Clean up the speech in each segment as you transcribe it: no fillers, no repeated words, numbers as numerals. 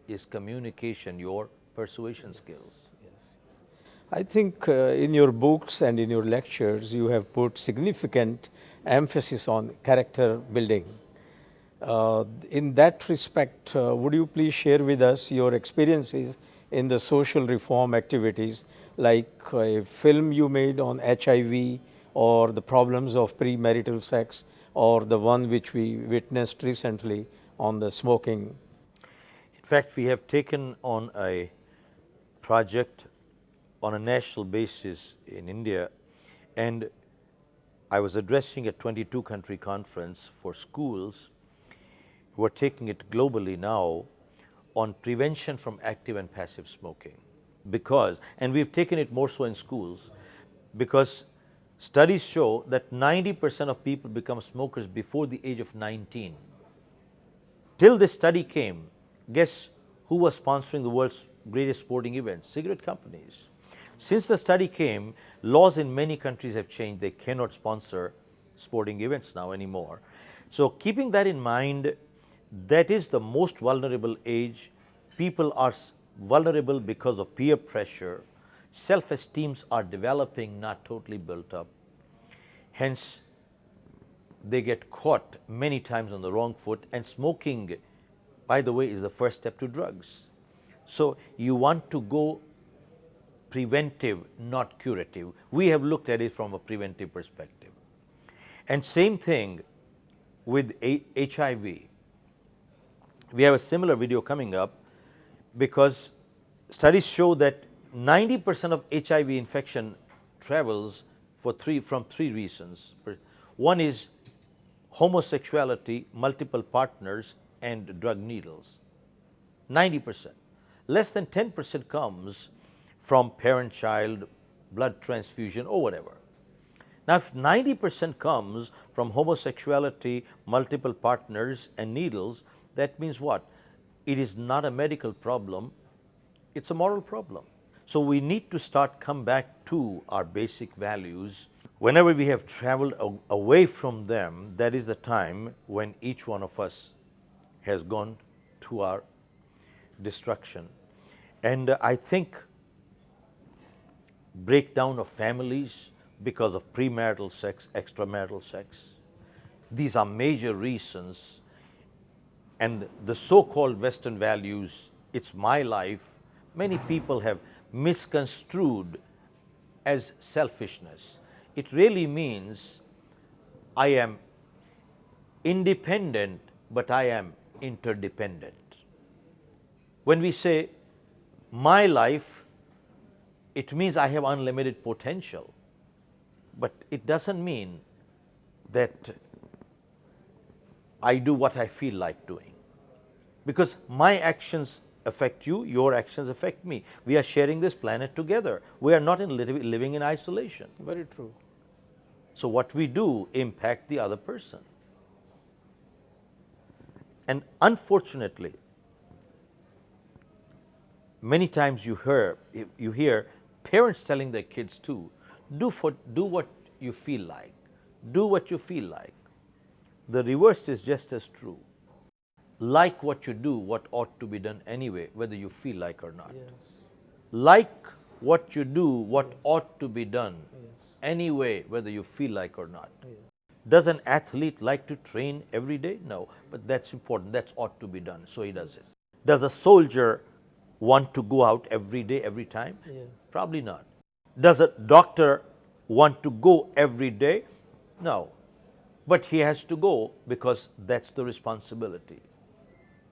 is communication, your persuasion skills. I think in your books and in your lectures, you have put significant emphasis on character building. In that respect, would you please share with us your experiences in the social reform activities, like a film you made on HIV or the problems of premarital sex, or the one which we witnessed recently on the smoking? In fact, we have taken on a project on a national basis in India, and I was addressing a 22-country conference for schools. We're taking it globally now on prevention from active and passive smoking. Because, and we've taken it more so in schools, because studies show that 90% of people become smokers before the age of 19. Till this study came, guess who was sponsoring the world's greatest sporting events? Cigarette companies. Since the study came, laws in many countries have changed. They cannot sponsor sporting events now anymore. So keeping that in mind, that is the most vulnerable age. People are vulnerable because of peer pressure. Self-esteems are developing, not totally built up. Hence, they get caught many times on the wrong foot, and smoking, by the way, is the first step to drugs. So you want to go preventive, not curative. We have looked at it from a preventive perspective. And same thing with HIV. We have a similar video coming up, because studies show that 90% of HIV infection travels from three reasons. One is homosexuality, multiple partners, and drug needles. 90%. Less than 10% comes from parent-child, blood transfusion, or whatever. Now, if 90% comes from homosexuality, multiple partners, and needles, that means what? It is not a medical problem, it's a moral problem. So we need to come back to our basic values. Whenever we have traveled away from them, that is the time when each one of us has gone to our destruction. And I think breakdown of families because of premarital sex, extramarital sex, these are major reasons. And the so-called Western values, it's my life, many people have misconstrued as selfishness. It really means I am independent, but I am interdependent. When we say my life, it means I have unlimited potential, but it doesn't mean that I do what I feel like doing, because my actions affect you, your actions affect me. We are sharing this planet together. We are not living in isolation. Very true. So what we do impact the other person. And unfortunately, many times you hear parents telling their kids too, do what you feel like. Do what you feel like. The reverse is just as true. Like what you do, what ought to be done anyway, whether you feel like or not. Yes. Like what you do, what ought to be done anyway, whether you feel like or not. Does an athlete like to train every day? No, but that's important. That ought to be done, so he does it. Does a soldier want to go out every day, every time? Probably not. Does a doctor want to go every day? No, but he has to go because that's the responsibility.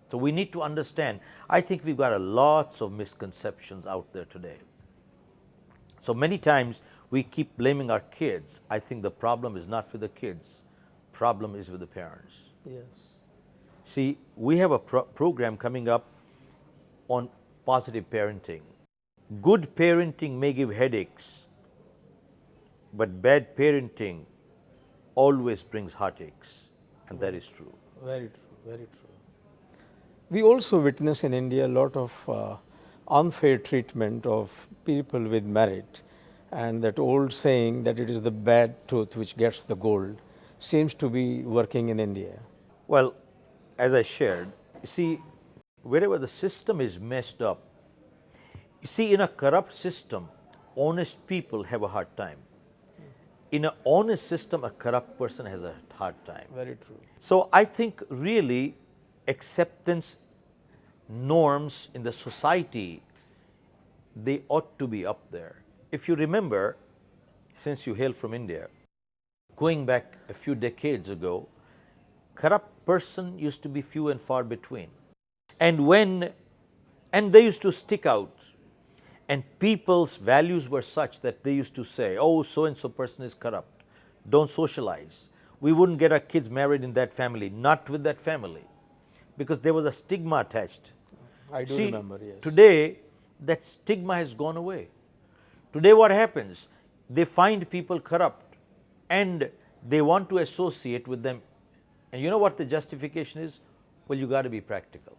So we need to understand. I think we've got lots of misconceptions out there today. So many times we keep blaming our kids. I think the problem is not with the kids. Problem is with the parents. Yes. See, we have a program coming up on positive parenting. Good parenting may give headaches, but bad parenting always brings heartaches, and that is true. Very true, very true. We also witness in India a lot of unfair treatment of people with merit, and that old saying that it is the bad tooth which gets the gold seems to be working in India. Well, as I shared, you see, Wherever the system is messed up, you see, in a corrupt system, honest people have a hard time. In an honest system, a corrupt person has a hard time. Very true. So I think really acceptance norms in the society, they ought to be up there. If you remember, since you hail from India, going back a few decades ago, corrupt person used to be few and far between. And they used to stick out. And people's values were such that they used to say, oh, so-and-so person is corrupt. Don't socialize. We wouldn't get our kids married in that family, not with that family. Because there was a stigma attached. I do remember, yes. Today, that stigma has gone away. Today what happens? They find people corrupt and they want to associate with them. And you know what the justification is? Well, you got to be practical.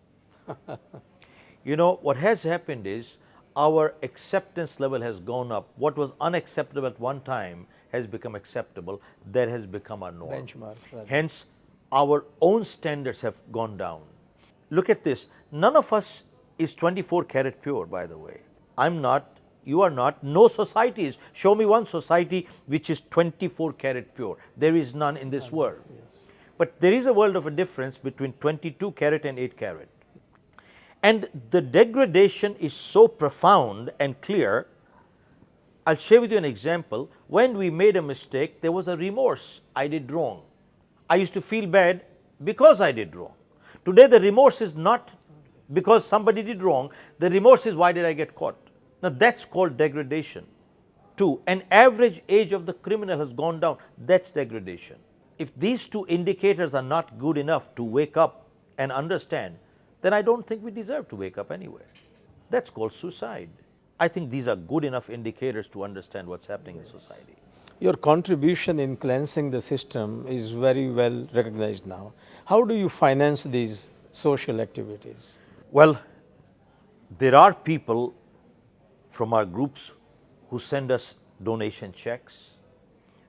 You know, what has happened is our acceptance level has gone up. What was unacceptable at one time has become acceptable. That has become our norm. Benchmark, rather. Hence, our own standards have gone down. Look at this. None of us is 24 karat pure, by the way. I'm not, you are not. No society is. Show me one society which is 24 karat pure. There is none in this world. Yes. But there is a world of a difference between 22 karat and 8 karat. And the degradation is so profound and clear. I'll share with you an example. When we made a mistake, there was a remorse. I did wrong. I used to feel bad because I did wrong. Today, the remorse is not because somebody did wrong. The remorse is, why did I get caught? Now, that's called degradation. 2, an average age of the criminal has gone down. That's degradation. If these two indicators are not good enough to wake up and understand, then I don't think we deserve to wake up anywhere. That's called suicide. I think these are good enough indicators to understand what's happening in society. Your contribution in cleansing the system is very well recognized now. How do you finance these social activities? Well, there are people from our groups who send us donation checks.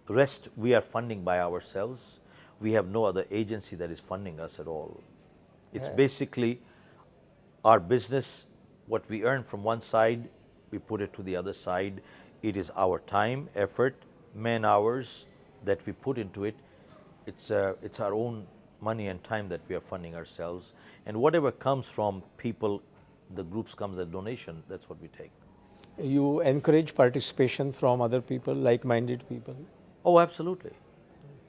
The rest we are funding by ourselves. We have no other agency that is funding us at all. It's basically our business. What we earn from one side, we put it to the other side. It is our time, effort, man hours that we put into it. It's our own money and time that we are funding ourselves. And whatever comes from people, the groups comes as donation, that's what we take. You encourage participation from other people, like-minded people? Oh, absolutely.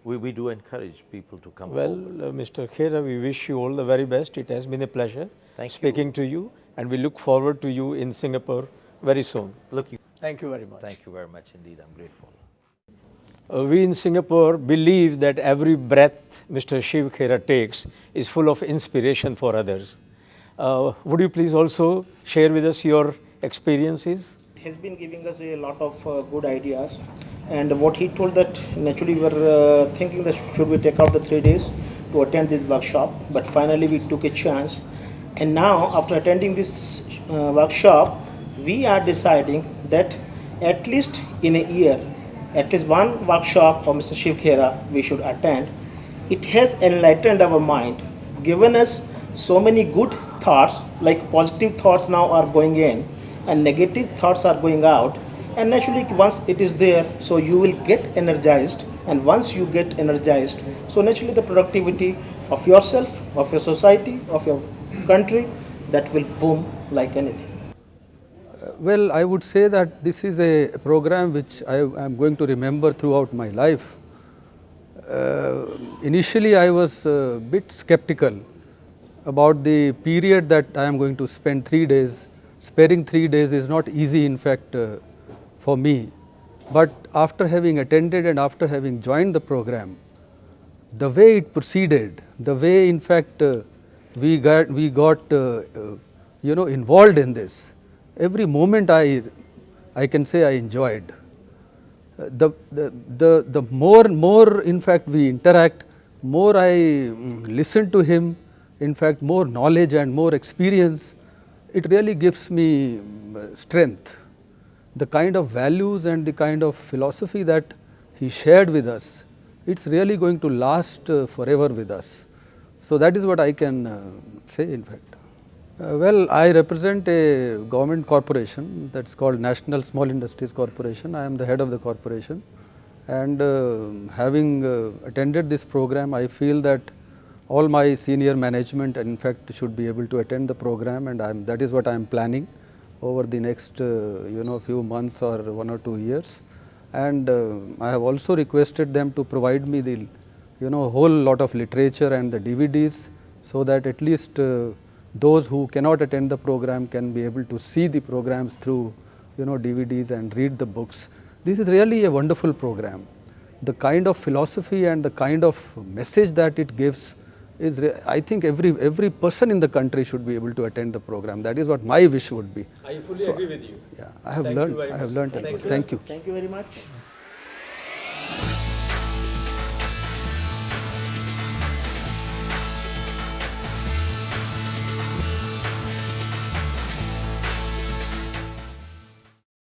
We do encourage people to come forward. Well, Mr. Khera, we wish you all the very best. It has been a pleasure speaking to you, and we look forward to you in Singapore very soon. Thank you very much. Thank you very much indeed. I'm grateful. We in Singapore believe that every breath Mr. Shiv Khera takes is full of inspiration for others. Would you please also share with us your experiences? Has been giving us a lot of good ideas, and what he told that naturally we were thinking that should we take out the 3 days to attend this workshop, but finally we took a chance, and now after attending this workshop we are deciding that at least in a year at least one workshop of Mr. Shiv Khera we should attend. It has enlightened our mind, given us so many good thoughts, like positive thoughts now are going in and negative thoughts are going out, and naturally once it is there, so you will get energized, and once you get energized, so naturally the productivity of yourself, of your society, of your country, that will boom like anything. Well, I would say that this is a program which I am going to remember throughout my life. Initially I was a bit skeptical about the period that I am going to spend 3 days. Sparing 3 days is not easy, in fact, for me. But after having attended and after having joined the program, the way it proceeded, the way in fact we got involved in this, every moment I can say I enjoyed. The more in fact we interact, more I listen to him, in fact more knowledge and more experience, it really gives me strength. The kind of values and the kind of philosophy that he shared with us, it's really going to last forever with us. So that is what I can say, in fact. Well, I represent a government corporation that's called National Small Industries Corporation. I am the head of the corporation, and having attended this program, I feel that all my senior management in fact should be able to attend the program, and that is what I am planning over the next few months or 1 or 2 years. And I have also requested them to provide me the whole lot of literature and the DVDs, so that at least those who cannot attend the program can be able to see the programs through DVDs and read the books. This is really a wonderful program. The kind of philosophy and the kind of message that it gives is, I think every person in the country should be able to attend the program. That is what my wish would be. I fully agree with you. Yeah, I have learned a lot. Thank you. Thank you very much.